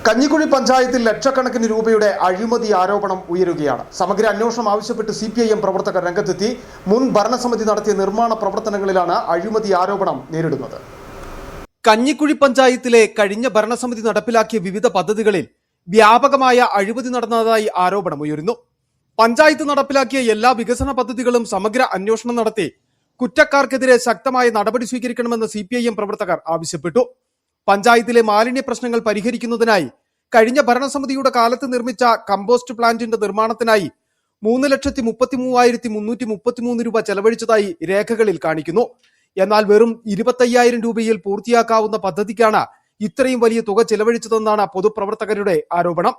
കഞ്ഞിക്കുഴി പഞ്ചായത്തിൽ ലക്ഷക്കണക്കിന് രൂപയുടെ അഴിമതി ആരോപണം ഉയരുകയാണ്. സമഗ്ര അന്വേഷണം ആവശ്യപ്പെട്ട് CPIM പ്രവർത്തകർ രംഗത്തെത്തി. മുൻ ഭരണസമിതി നടത്തിയ നിർമ്മാണ പ്രവർത്തനങ്ങളിലാണ് അഴിമതി ആരോപണം നേരിടുന്നത്. കഞ്ഞിക്കുഴി പഞ്ചായത്തിലെ കഴിഞ്ഞ ഭരണസമിതി നടപ്പിലാക്കിയ വിവിധ പദ്ധതികളിൽ വ്യാപകമായ അഴിമതി നടന്നതായി ആരോപണം ഉയരുന്നു. പഞ്ചായത്ത് നടപ്പിലാക്കിയ എല്ലാ വികസന പദ്ധതികളും സമഗ്ര അന്വേഷണം നടത്തി കുറ്റക്കാർക്കെതിരെ ശക്തമായ നടപടി സ്വീകരിക്കണമെന്ന് CPIM പ്രവർത്തകർ ആവശ്യപ്പെട്ടു. പഞ്ചായത്തിലെ മാലിന്യ പ്രശ്നങ്ങൾ പരിഹരിക്കുന്നതിനായി കഴിഞ്ഞ ഭരണസമിതിയുടെ കാലത്ത് നിർമ്മിച്ച കമ്പോസ്റ്റ് പ്ലാന്റിന്റെ നിർമ്മാണത്തിനായി 3,33,333 രൂപ ചെലവഴിച്ചതായി രേഖകളിൽ കാണിക്കുന്നു. എന്നാൽ വെറും 25,000 രൂപയിൽ പൂർത്തിയാക്കാവുന്ന പദ്ധതിക്കാണ് ഇത്രയും വലിയ തുക ചെലവഴിച്ചതെന്നാണ് പൊതുപ്രവർത്തകരുടെ ആരോപണം.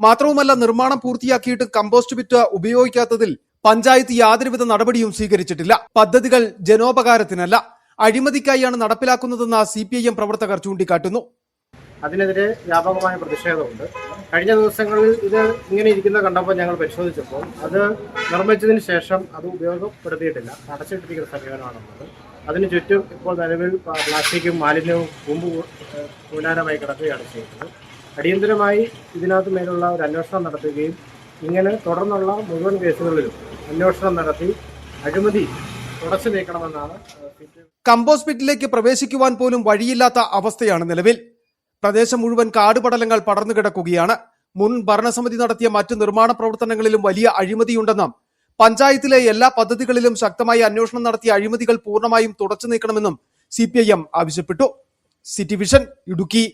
മാത്രവുമല്ല, നിർമ്മാണം പൂർത്തിയാക്കിയിട്ട് കമ്പോസ്റ്റ് പിറ്റ് ഉപയോഗിക്കാത്തതിൽ പഞ്ചായത്ത് യാതൊരുവിധ നടപടിയും സ്വീകരിച്ചിട്ടില്ല. പദ്ധതികൾ ജനോപകാരത്തിനല്ല, അഴിമതിക്കായാണ് നടപ്പിലാക്കുന്നതെന്ന് CPIM പ്രവർത്തകർ ചൂണ്ടിക്കാട്ടുന്നു. അതിനെതിരെ വ്യാപകമായ പ്രതിഷേധമുണ്ട്. കഴിഞ്ഞ ദിവസങ്ങളിൽ ഇത് ഇങ്ങനെ ഇരിക്കുന്നത് കണ്ടപ്പോൾ ഞങ്ങൾ പരിശോധിച്ചപ്പോൾ അത് നിർമ്മിച്ചതിന് ശേഷം അത് ഉപയോഗപ്പെടുത്തിയിട്ടില്ല, അടച്ചിട്ടിരിക്കുന്ന സമീപനമാണുള്ളത്. അതിന് ചുറ്റും ഇപ്പോൾ നിലവിൽ പ്ലാസ്റ്റിക്കും മാലിന്യവും കൂലാരമായി കിടക്കുകയാണ് ചെയ്യുന്നത്. അടിയന്തരമായി ഇതിനകത്ത് മേലുള്ള ഒരു അന്വേഷണം നടത്തുകയും ഇങ്ങനെ തുടർന്നുള്ള മുഴുവൻ കേസുകളിലും അന്വേഷണം നടത്തി അഴിമതി തുടച്ചു നീക്കണമെന്നാണ്. കമ്പോസ്റ്റ് പിറ്റിലേക്ക് പ്രവേശിക്കുവാൻ പോലും വഴിയില്ലാത്ത അവസ്ഥയാണ് നിലവിൽ. പ്രദേശം മുഴുവൻ കാടുപടലങ്ങൾ പടർന്നു കിടക്കുകയാണ്. മുൻ ഭരണസമിതി നടത്തിയ മറ്റ് നിർമ്മാണ പ്രവർത്തനങ്ങളിലും വലിയ അഴിമതിയുണ്ടെന്നും പഞ്ചായത്തിലെ എല്ലാ പദ്ധതികളിലും ശക്തമായ അന്വേഷണം നടത്തിയ അഴിമതികൾ പൂർണ്ണമായും തുടച്ചു നീക്കണമെന്നും CPIM ആവശ്യപ്പെട്ടു. City vision, Idukki.